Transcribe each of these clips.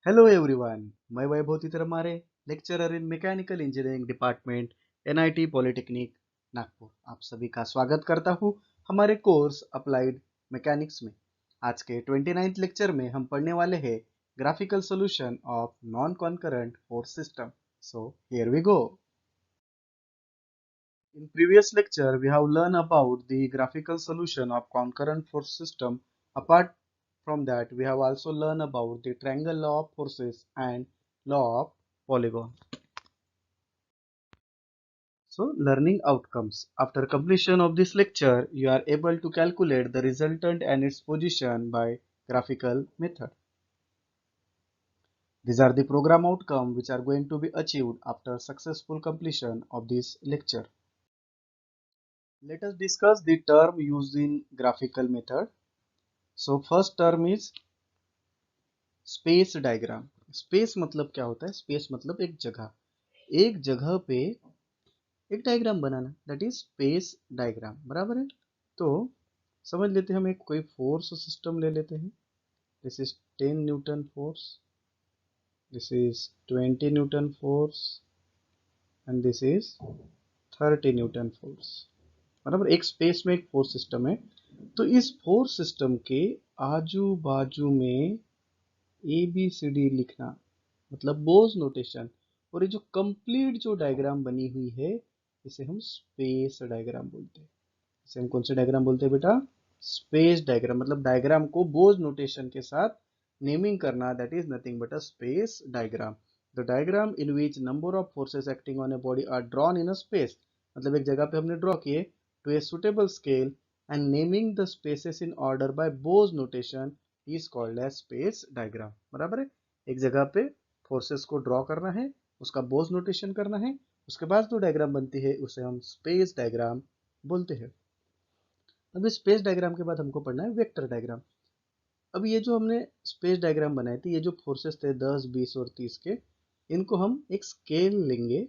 Hello everyone, मैं Vaibhav Titarmare lecturer in mechanical engineering department NIT polytechnic Nagpur. आप सभी का स्वागत करता हूँ हमारे कोर्स अप्लाइड मैकेनिक्स में। आज के 29th लेक्चर में हम पढ़ने वाले हैं graphical solution of non concurrent force system. So here we go. In previous lecture, we have learned about the graphical solution of concurrent force system. Apart from that, we have also learned about the triangle law of forces and law of polygon. So, learning outcomes. After completion of this lecture, you are able to calculate the resultant and its position by graphical method. These are the program outcomes which are going to be achieved after successful completion of this lecture. Let us discuss the term used in graphical method. So first term is space diagram. Space मतलब क्या होता है? Space मतलब एक जगह पे एक diagram banana, that is space diagram. बराबर है। तो समझ लेते हैं, हम एक कोई फोर्स सिस्टम ले लेते हैं। This is 10 Newton force, this is 20 Newton force and this is 30 Newton force. बराबर, एक स्पेस में एक फोर्स सिस्टम है। तो इस फोर्स सिस्टम के आजू बाजू में ए बी सी डी लिखना, मतलब बोज नोटेशन। और ये जो कंप्लीट जो डायग्राम बनी हुई है, इसे हम स्पेस डायग्राम बोलते हैं। इसे हम कौन से डायग्राम बोलते हैं बेटा? Space diagram. मतलब डायग्राम को बोज नोटेशन के साथ नेमिंग करना, that is nothing but a space diagram. The diagram in which number of forces acting on a body are drawn in a space. मतलब एक जगह पे हमने ड्रॉ किए to a suitable scale and naming the spaces in order by Bow's notation is called as space diagram. बराबर है। एक जगह पे फोर्सेस को ड्रॉ करना है, उसका बोज नोटेशन करना है, उसके बाद जो डायग्राम बनती है उसे हम स्पेस डायग्राम बोलते हैं। अब इस स्पेस डायग्राम के बाद हमको पढ़ना है वेक्टर डायग्राम। अब ये जो हमने स्पेस डायग्राम बनाए थे, ये जो फोर्सेस थे 10, 20 और 30 के, इनको हम एक स्केल लेंगे।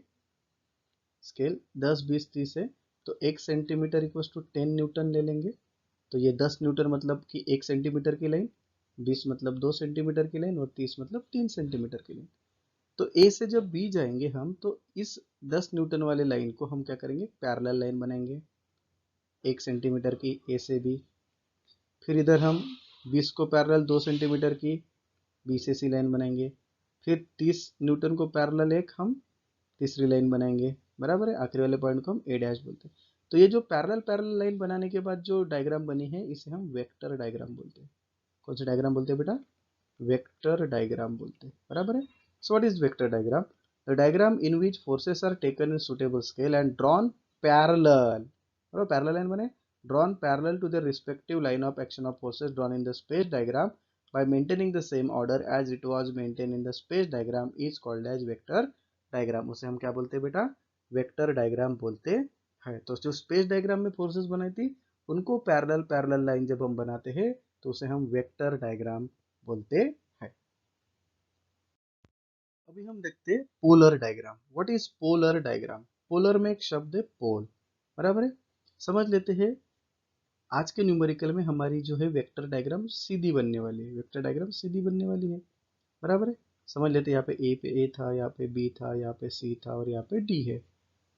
स्केल 10, 20, 30 है, तो 1 सेंटीमीटर इक्वल टू 10 न्यूटन ले लेंगे। तो ये 10 न्यूटन मतलब कि 1 सेंटीमीटर की लाइन, 20 मतलब 2 सेंटीमीटर की लाइन और 30 मतलब 3 सेंटीमीटर की लाइन। तो ए से जब बी जाएंगे हम, तो इस 10 न्यूटन वाले लाइन को हम क्या करेंगे? पैरेलल लाइन बनाएंगे 1 सेंटीमीटर की ए से बी। फिर इधर हम 20 को पैरेलल 2 सेंटीमीटर की बी से सी लाइन बनाएंगे। फिर 30 न्यूटन को पैरेलल एक हम तीसरी लाइन बनाएंगे। बराबर है। आखिरी वाले पॉइंट को हम ए डैश बोलते हैं। तो ये जो पैरेलल पैरेलल लाइन बनाने के बाद जो डायग्राम बनी है, इसे हम वेक्टर डायग्राम बोलते हैं। कौन सा डायग्राम बोलते हैं बेटा? वेक्टर डायग्राम बोलते हैं। बराबर है। So what is vector diagram? The diagram in which forces are taken in suitable scale and drawn parallel. और पैरेलल लाइन बने, drawn parallel to their respective line of action of forces drawn in the space diagram by maintaining the same order as it was maintained in the space diagram is called as vector diagram। उसे हम क्या बोलते हैं बेटा? Vector diagram बोलते हैं। तो जो स्पेस डायग्राम में फोर्सेस बनाई थी, उनको पैरेलल पैरेलल लाइन जब हम बनाते हैं, तो उसे हम वेक्टर डायग्राम बोलते हैं। अभी हम देखते हैं polar diagram. What is polar diagram? Polar में एक शब्द है पोल। बराबर है। समझ लेते हैं, आज के न्यूमेरिकल में हमारी जो है वेक्टर डायग्राम सीधी बनने वाली है। वेक्टर डायग्राम सीधी बनने वाली है। बराबर है। समझ लेते हैं, यहाँ पे ए था, यहाँ पे बी था, यहाँ पे सी था और यहाँ पे डी है।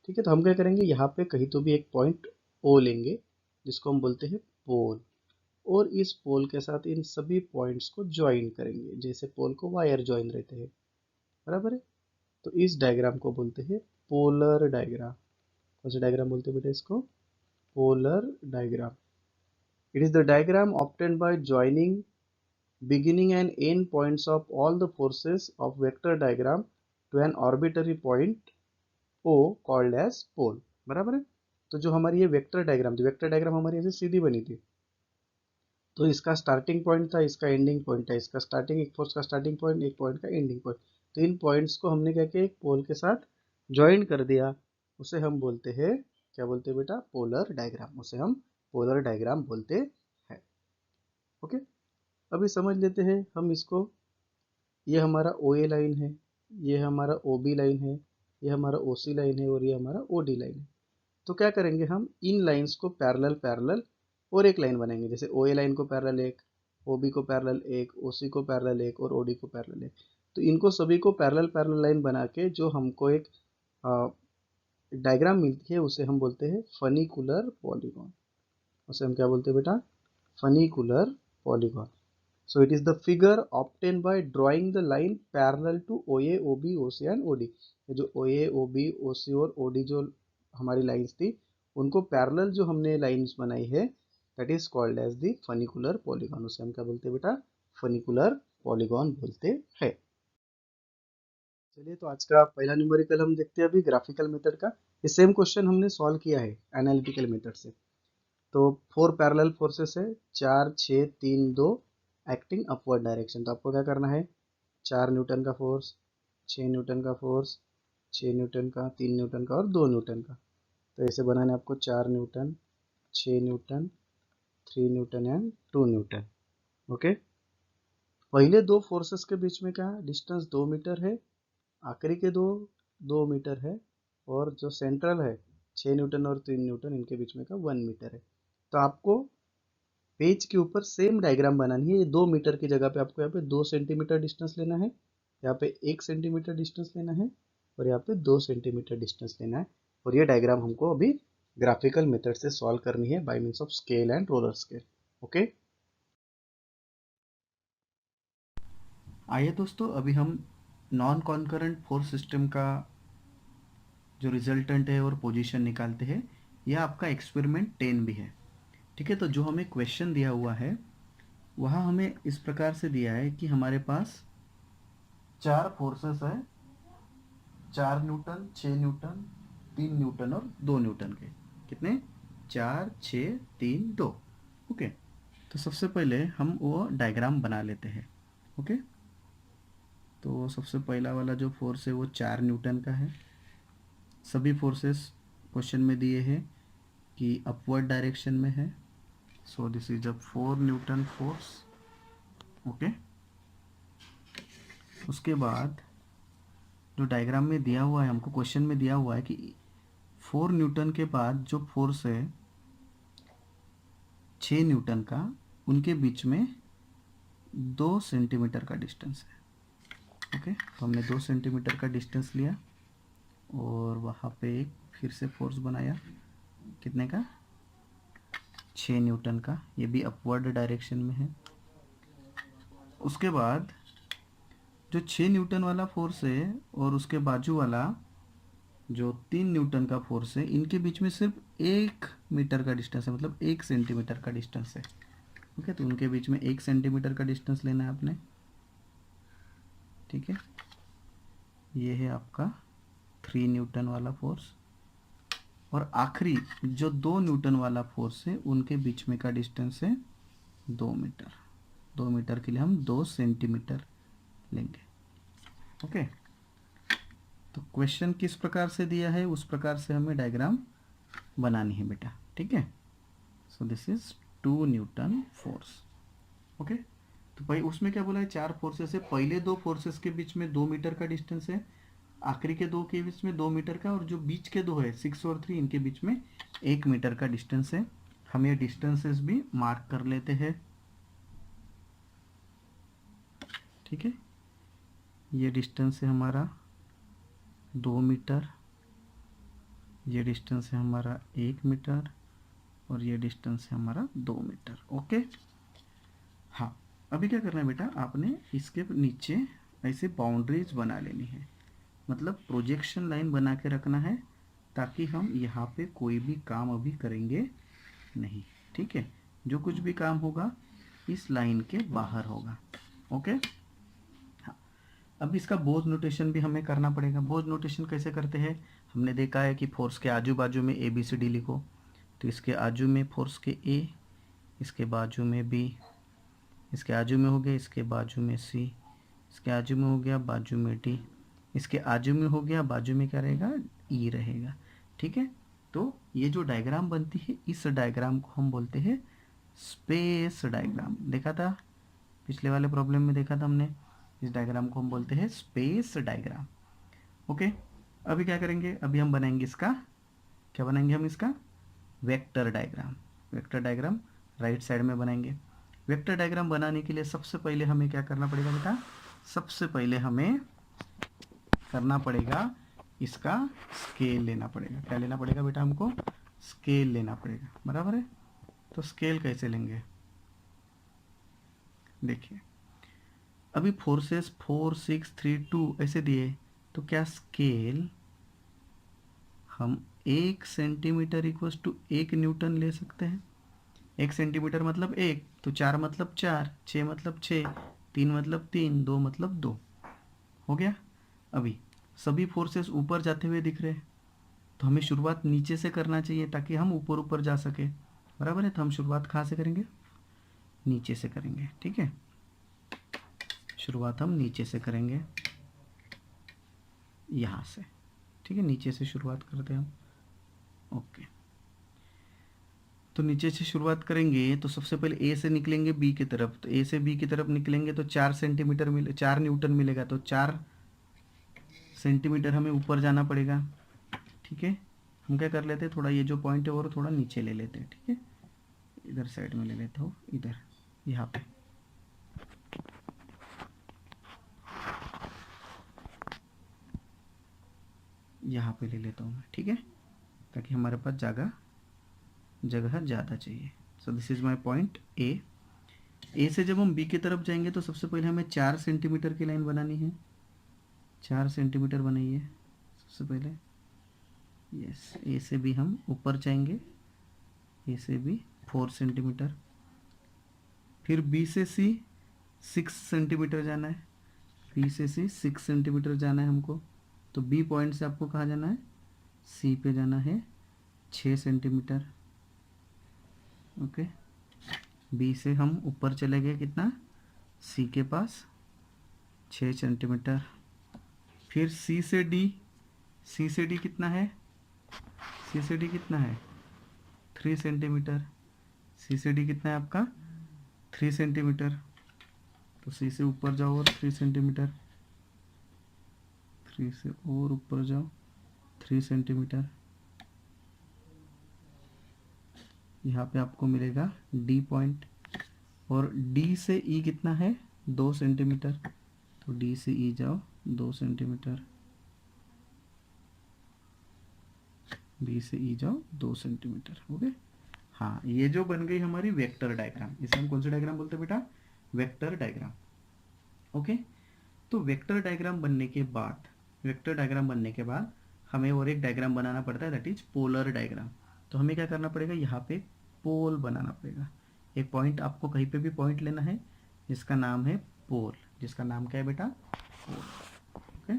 ठीक है। तो हम क्या करेंगे, यहाँ पे कहीं तो भी एक पॉइंट ओ लेंगे, जिसको हम बोलते हैं पोल। और इस पोल के साथ इन सभी पॉइंट्स को ज्वाइन करेंगे, जैसे पोल को वायर ज्वाइन रहते हैं। बराबर है। तो इस डायग्राम को बोलते हैं पोलर डायग्राम। कौन सा डायग्राम बोलते हैं बेटा इसको? Polar diagram. It is the diagram obtained by joining beginning and end points of all the forces of vector diagram to an arbitrary point O called as pole। बराबर है। तो जो हमारी ये वेक्टर डायग्राम थी, वेक्टर डायग्राम हमारी ऐसे सीधी बनी थी। तो इसका स्टार्टिंग पॉइंट था, इसका एंडिंग पॉइंट था। इसका स्टार्टिंग, एक फोर्स का स्टार्टिंग पॉइंट, एक पॉइंट का एंडिंग पॉइंट। तो इन पॉइंट्स को हमने क्या किया, एक पोल के साथ ज्वाइन कर दिया। उसे हम बोलते हैं, क्या बोलते हैं बेटा? Polar diagram. उसे हम पोलर डायग्राम बोलते हैं। ओके। अभी समझ लेते हैं हम इसको। ये हमारा ओ ए लाइन है, ये हमारा ओ बी लाइन है, ये हमारा ओ सी लाइन है और ये हमारा ओ डी लाइन है। तो क्या करेंगे, हम इन लाइंस को पैरेलल पैरेलल और एक लाइन बनाएंगे। जैसे ओ ए लाइन को पैरेलल एक, OB को पैरेलल एक, OC को पैरेलल एक और OD को पैरेलल एक। तो इनको सभी को पैरेलल पैरेलल लाइन बना के जो हमको एक डायग्राम मिलती है उसे हम बोलते हैं फनिकुलर पॉलीगॉन। उसे हम क्या बोलते हैं बेटा? Funicular polygon. So it is the figure obtained by drawing the line parallel to OA, OB, OC and OD। ये जो OA, OB, OC और OD जो हमारी लाइंस थी उनको पैरेलल जो हमने लाइंस बनाई है that is called as the funicular polygon। उसे हम क्या बोलते हैं बेटा? फनिकुलर पॉलीगॉन बोलते हैं। चलिए तो आज का पहला न्यूमेरिकल हम देखते हैं अभी ग्राफिकल मेथड का। ये सेम क्वेश्चन हमने सॉल्व किया है एनालिटिकल मेथड से। तो 4 पैरेलल फोर्सेस है, 4 6 3 2 एक्टिंग अपवर्ड डायरेक्शन। तो आपको क्या करना है? 4 न्यूटन का फोर्स, 6 न्यूटन का फोर्स, 6 न्यूटन का, 3 न्यूटन का और 2 न्यूटन का। तो ऐसे बनाने आपको 4 Newton, 6 Newton, 3 Newton and 2 Newton. Okay. पहले दो फोर्सेस के बीच में क्या डिस्टेंस 2 मीटर है, आखिरी के दो 2 मीटर है, और जो सेंट्रल है 6 न्यूटन और 3 न्यूटन इनके बीच में का 1 मीटर है। तो आपको पेज के ऊपर सेम डायग्राम बनानी है। ये 2 मीटर की जगह पे आपको यहाँ पे 2 सेंटीमीटर डिस्टेंस लेना है, यहाँ पे 1 सेंटीमीटर डिस्टेंस लेना है और यहाँ पे 2 सेंटीमीटर डिस्टेंस लेना है। और ये डायग्राम हमको अभी ग्राफिकल मेथड से सॉल्व करनी है bye means of scale and roller scale. Okay. आइए दोस्तों, अभी हम नॉन कॉन्करेंट फोर्स सिस्टम का जो रिजल्टेंट है और पोजीशन निकालते हैं। यह आपका एक्सपेरिमेंट 10 भी है। ठीक है, तो जो हमें क्वेश्चन दिया हुआ है वहाँ हमें इस प्रकार से दिया है कि हमारे पास 4 फोर्सेस है, 4 न्यूटन, 6 न्यूटन, 3 न्यूटन और 2 न्यूटन के। कितने? 4 6 3 2। ओके, तो सबसे पहले हम वो डायग्राम बना लेते हैं। ओके, तो सबसे पहला वाला जो फोर्स है वो 4 न्यूटन का है। सभी फोर्सेस क्वेश्चन में दिए हैं कि अपवर्ड डायरेक्शन में है। सो this is a 4 Newton force. Okay, उसके बाद जो डायग्राम में दिया हुआ है, हमको क्वेश्चन में दिया हुआ है कि 4 न्यूटन के बाद जो फोर्स है 6 न्यूटन का, उनके बीच में 2 सेंटीमीटर का डिस्टेंस है। ओके, तो हमने 2 सेंटीमीटर का डिस्टेंस लिया और वहाँ पे एक फिर से फोर्स बनाया। कितने का? 6 न्यूटन का। ये भी अपवर्ड डायरेक्शन में है। उसके बाद जो 6 न्यूटन वाला फोर्स है और उसके बाजू वाला जो 3 न्यूटन का फोर्स है, इनके बीच में सिर्फ 1 मीटर का डिस्टेंस है, मतलब 1 सेंटीमीटर का डिस्टेंस है। ओके, तो उनके बीच में 1 सेंटीमीटर का डिस्टेंस लेना है आपने। ठीक है, ये है आपका 3 न्यूटन वाला फोर्स। और आखिरी जो 2 न्यूटन वाला फोर्स है उनके बीच में का डिस्टेंस है 2 मीटर। 2 मीटर के लिए हम 2 सेंटीमीटर लेंगे। ओके, तो क्वेश्चन किस प्रकार से दिया है उस प्रकार से हमें डायग्राम बनानी है बेटा। ठीक है, सो this is 2 Newton force. Okay, तो भाई उसमें क्या बोला है? 4 फोर्सेस है। पहले 2 फोर्सेस के बीच में 2 मीटर का डिस्टेंस है, आखिरी के 2 के बीच में 2 मीटर का, और जो बीच के 2 है 6 और 3, इनके बीच में 1 मीटर का डिस्टेंस है। हम ये डिस्टेंसेस भी मार्क कर लेते हैं। ठीक है, ये डिस्टेंस है हमारा 2 मीटर, ये डिस्टेंस है हमारा 1 मीटर, और ये डिस्टेंस है हमारा 2 मीटर। ओके, हाँ, अभी क्या करना है बेटा? आपने इसके नीचे ऐसे बाउंड्रीज बना लेनी है, मतलब प्रोजेक्शन लाइन बना के रखना है, ताकि हम यहाँ पे कोई भी काम अभी करेंगे नहीं। ठीक है, जो कुछ भी काम होगा इस लाइन के बाहर होगा। ओके, हाँ, अब इसका बोझ नोटेशन भी हमें करना पड़ेगा। बोझ नोटेशन कैसे करते हैं? हमने देखा है कि फोर्स के आजू बाजू में ए बी सी डी लिखो। तो इसके आजू में फोर्स के ए, इसके बाजू में बी, इसके आजू में हो गया, इसके बाजू में सी, इसके आजू में हो गया, बाजू में डी, इसके आजू में हो गया, बाजू में क्या रहेगा? ई रहेगा। ठीक है, तो ये जो डायग्राम बनती है इस डायग्राम को हम बोलते हैं स्पेस डायग्राम। देखा था पिछले वाले प्रॉब्लम में, देखा था हमने। इस डायग्राम को हम बोलते हैं स्पेस डायग्राम। ओके, अभी क्या करेंगे? अभी हम बनाएंगे इसका, क्या बनाएंगे हम इसका? Vector diagram. Vector diagram right side में बनाएंगे। वेक्टर डायग्राम बनाने के लिए सबसे पहले हमें क्या करना पड़ेगा बेटा? सबसे पहले हमें करना पड़ेगा इसका स्केल लेना पड़ेगा। क्या लेना पड़ेगा बेटा? हमको स्केल लेना पड़ेगा, बराबर है। तो स्केल कैसे लेंगे? देखिए, अभी फोर्सेस 4 6 3 2 ऐसे दिए, तो क्या स्केल हम 1 सेंटीमीटर इक्वल्स टू 1 न्यूटन ले सकते हैं? 1 सेंटीमीटर मतलब 1, तो 4 मतलब 4, 6 मतलब 6, 3 मतलब 3, 2 मतलब 2, हो गया। अभी सभी फोर्सेस ऊपर जाते हुए दिख रहे हैं, तो हमें शुरुआत नीचे से करना चाहिए ताकि हम ऊपर ऊपर जा सके, बराबर है। तो हम शुरुआत कहाँ से करेंगे? नीचे से करेंगे, ठीक है। शुरुआत हम नीचे से करेंगे, यहाँ से, ठीक है। नीचे से शुरुआत करते हैं हम, ओके। तो नीचे से शुरुआत करेंगे तो सबसे पहले ए से निकलेंगे बी की तरफ, तो ए से बी की तरफ निकलेंगे तो 4 सेंटीमीटर मिले, 4 न्यूटन मिलेगा, तो 4 सेंटीमीटर हमें ऊपर जाना पड़ेगा, ठीक है। हम क्या कर लेते हैं, थोड़ा ये जो पॉइंट है वो थोड़ा नीचे ले लेते हैं, ठीक है। इधर साइड में ले लेता हूँ, इधर यहाँ पे, यहाँ पे ले लेता हूँ मैं, ठीक है, ताकि हमारे पास जगह ज़्यादा चाहिए। So this is my point A. A से जब हम बी की तरफ जाएंगे तो सबसे पहले हमें 4 सेंटीमीटर की लाइन बनानी है। 4 सेंटीमीटर बनाइए सबसे पहले। यस, ए से भी हम ऊपर जाएंगे, ए से भी 4 सेंटीमीटर। फिर बी से सी 6 सेंटीमीटर जाना है, बी से सी 6 सेंटीमीटर जाना है हमको। तो बी पॉइंट से आपको कहाँ जाना है? सी पे जाना है 6 सेंटीमीटर, ओके। बी से हम ऊपर चले गए कितना? सी के पास 6 सेंटीमीटर। फिर सी से डी, सी से डी कितना है? सी से डी कितना है? 3 सेंटीमीटर। सी से डी कितना है आपका? 3 सेंटीमीटर। तो सी से ऊपर जाओ और 3 सेंटीमीटर, 3 से और ऊपर जाओ 3 सेंटीमीटर। यहाँ पे आपको मिलेगा डी पॉइंट। और डी से ई कितना है? 2 सेंटीमीटर। तो डी से ई जाओ 2 सेंटीमीटर, डी से ई जाओ 2 सेंटीमीटर, ओके। हाँ, ये जो बन गई हमारी वेक्टर डायग्राम, इसे हम कौन सा डायग्राम बोलते हैं बेटा? Vector diagram, okay. तो वेक्टर डायग्राम बनने के बाद, वेक्टर डायग्राम बनने के बाद हमें और एक डायग्राम बनाना पड़ता है, दैट इज पोलर डायग्राम। तो हमें क्या करना पड़ेगा? यहाँ पे पोल बनाना पड़ेगा। एक पॉइंट, आपको कहीं पे भी पॉइंट लेना है जिसका नाम है पोल, जिसका नाम क्या है बेटा? पोल, ओके।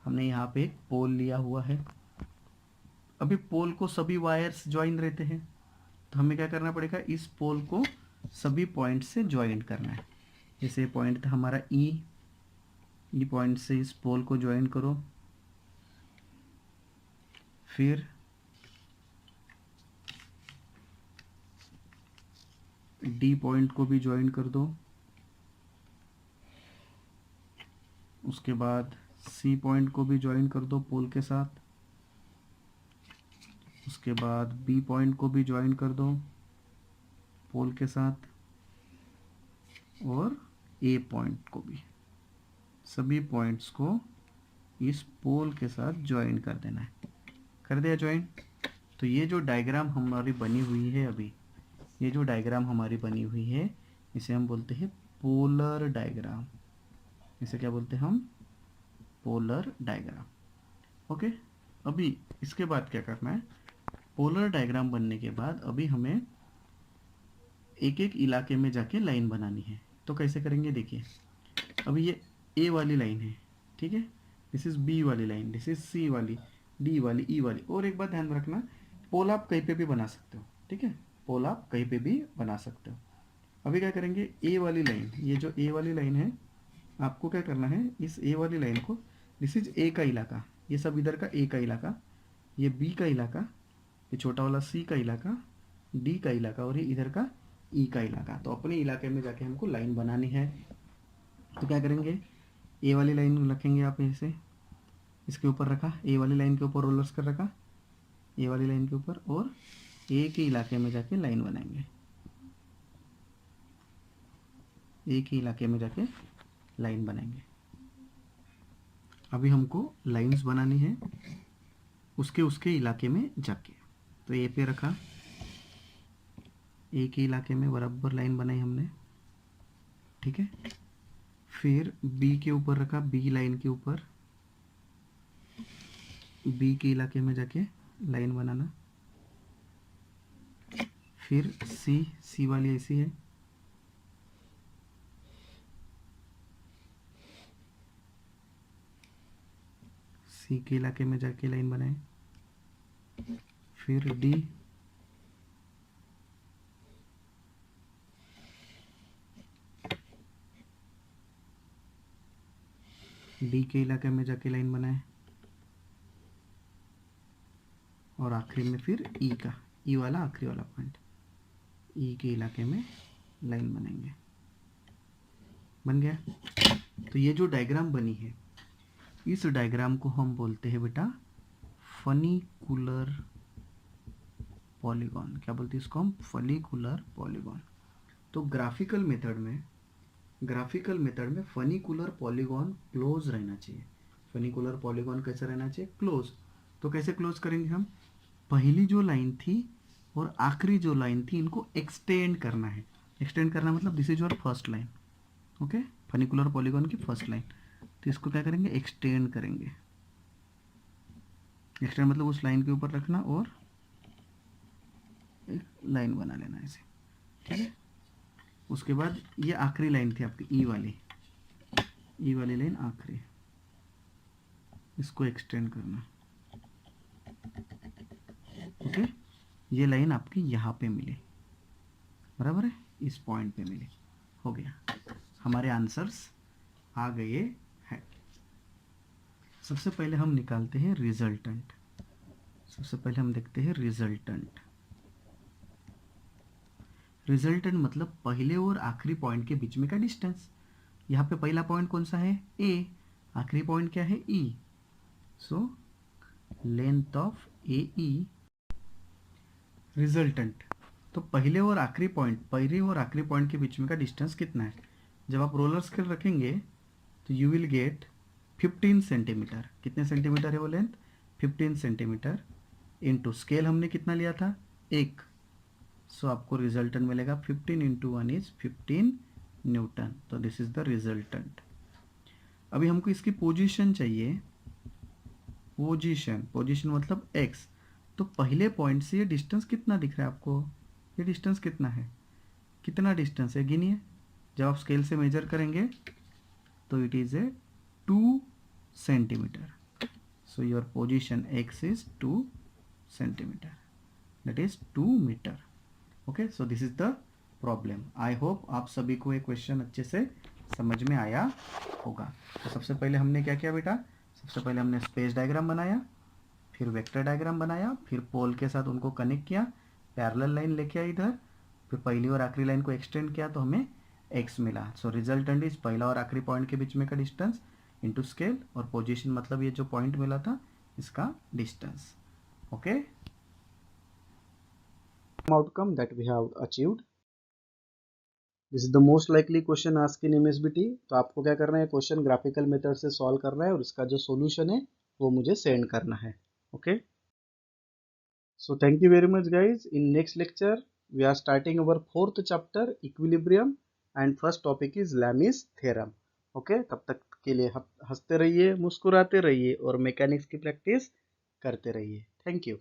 हमने यहाँ पे एक पोल लिया हुआ है। अभी पोल को सभी वायर्स ज्वाइन रहते हैं, तो हमें क्या करना पड़ेगा? इस पोल को सभी पॉइंट से ज्वाइन करना है। जैसे पॉइंट था हमारा ई पॉइंट से इस पोल को ज्वाइन करो। फिर डी पॉइंट को भी ज्वाइन कर दो। उसके बाद सी पॉइंट को भी ज्वाइन कर दो पोल के साथ। उसके बाद बी पॉइंट को भी ज्वाइन कर दो पोल के साथ, और ए पॉइंट को भी। सभी पॉइंट्स को इस पोल के साथ ज्वाइन कर देना है। कर दिया ज्वाइन। तो ये जो डायग्राम हमारी बनी हुई है, अभी ये जो डायग्राम हमारी बनी हुई है, इसे हम बोलते हैं पोलर डायग्राम। इसे क्या बोलते हैं हम? Polar diagram, okay. अभी इसके बाद क्या करना है? पोलर डायग्राम बनने के बाद अभी हमें एक एक इलाके में जाके लाइन बनानी है। तो कैसे करेंगे? देखिए, अभी ये ए वाली लाइन है, ठीक है। दिस इज बी वाली लाइन, दिस इज सी वाली, डी वाली, ई वाली। और एक बात ध्यान में रखना, पोल आप कहीं पे भी बना सकते हो, ठीक है। पोल आप कहीं पे भी बना सकते हो। अभी क्या करेंगे? ए वाली लाइन, ये जो ए वाली लाइन है, आपको क्या करना है? इस ए वाली लाइन को, दिस इज ए का इलाका, ये सब इधर का ए का इलाका, ये बी का इलाका, ये छोटा वाला सी का इलाका, डी का इलाका, और ये इधर का ई का इलाका। तो अपने इलाके में जाके हमको लाइन बनानी है। तो क्या करेंगे? ए वाली लाइन रखेंगे आप ऐसे, इसके ऊपर रखा, ए वाली लाइन के ऊपर रोलर्स कर रखा, ए वाली लाइन के ऊपर, और ए के इलाके में जाके लाइन बनाएंगे। एक ही इलाके में जाके लाइन बनाएंगे। अभी हमको लाइंस बनानी है उसके उसके इलाके में जाके। तो ए पे रखा, एक ही इलाके में बराबर लाइन बनाई हमने, ठीक है। फिर बी के ऊपर रखा, बी लाइन के ऊपर, बी के इलाके में जाके लाइन बनाना। फिर सी वाली ऐसी है, सी के इलाके में जाके लाइन बनाए। फिर डी, डी के इलाके में जाके लाइन बनाए। और आखिरी में फिर ई का, ई वाला आखिरी वाला पॉइंट, ई के इलाके में लाइन बनाएंगे। बन गया। तो ये जो डायग्राम बनी है, इस डायग्राम को हम बोलते हैं बेटा फनिकुलर पॉलीगॉन। क्या बोलते हैं इसको हम? Funicular polygon. तो ग्राफिकल मेथड में फनिकुलर पॉलीगॉन क्लोज रहना चाहिए। फनिकुलर पॉलीगॉन कैसे रहना चाहिए? क्लोज। तो कैसे क्लोज करेंगे हम? पहली जो लाइन थी और आखिरी जो लाइन थी, इनको एक्सटेंड करना है। एक्सटेंड करना मतलब this is your first line, okay. Funicular polygon की फर्स्ट लाइन, तो इसको क्या करेंगे? एक्सटेंड करेंगे। एक्सटेंड मतलब उस लाइन के ऊपर रखना और एक लाइन बना लेना ऐसे, ठीक है। उसके बाद ये आखिरी लाइन थी आपकी ई वाली लाइन आखिरी, इसको एक्सटेंड करना, ओके। ये लाइन आपकी यहाँ पे मिले, बराबर है, इस पॉइंट पे मिले, हो गया। हमारे आंसर्स आ गए हैं। सबसे पहले हम निकालते हैं रिजल्टेंट। सबसे पहले हम देखते हैं रिजल्टेंट। रिजल्टेंट मतलब पहले और आखिरी पॉइंट के बीच में का डिस्टेंस। यहाँ पे पहला पॉइंट कौन सा है? ए। आखिरी पॉइंट क्या है? E. So length of A E resultant. तो पहले और आखिरी पॉइंट के बीच में का डिस्टेंस कितना है? जब आप रोलर स्केल रखेंगे तो यू विल गेट 15 सेंटीमीटर। कितने सेंटीमीटर है वो लेंथ? 15 सेंटीमीटर। इनटू स्केल हमने कितना लिया था? 1। सो आपको रिजल्टेंट मिलेगा 15 इंटू 1 इज 15 न्यूटन। तो दिस इज द रिजल्टेंट। अभी हमको इसकी पोजीशन चाहिए। पोजीशन मतलब x। तो पहले पॉइंट से ये डिस्टेंस कितना दिख रहा है आपको? ये डिस्टेंस कितना है? कितना डिस्टेंस है गिनिए। जब आप स्केल से मेजर करेंगे तो it is a 2 centimetre. So your position x is 2 centimetre, that is 2 metre, okay. So this is the problem. I hope आप सभी को ये क्वेश्चन अच्छे से समझ में आया होगा। तो सबसे पहले हमने क्या किया बेटा? सबसे पहले हमने स्पेस डायग्राम बनाया, फिर वेक्टर डायग्राम बनाया, फिर पोल के साथ उनको कनेक्ट किया, पैरेलल लाइन लेके आए इधर, फिर पहली और आखिरी लाइन को एक्सटेंड किया तो हमें x मिला। सो रिजल्टेंट इज पहला और आखिरी पॉइंट के बीच में का डिस्टेंस इनटू स्केल, और पोजीशन मतलब ये जो पॉइंट मिला था इसका distance, okay. Outcome that we have achieved. This is the most likely question asked in MSBT. तो आपको क्या करना है? क्वेश्चन ग्राफिकल मेथड से सॉल्व करना है और इसका जो सॉल्यूशन है वो मुझे सेंड करना है, okay. So thank you very much guys. In next lecture we are starting our 4th chapter equilibrium and first topic is Lami's theorem, okay. तब तक के लिए हंसते रहिए, मुस्कुराते रहिए और मैकेनिक्स की प्रैक्टिस करते रहिए। Thank you.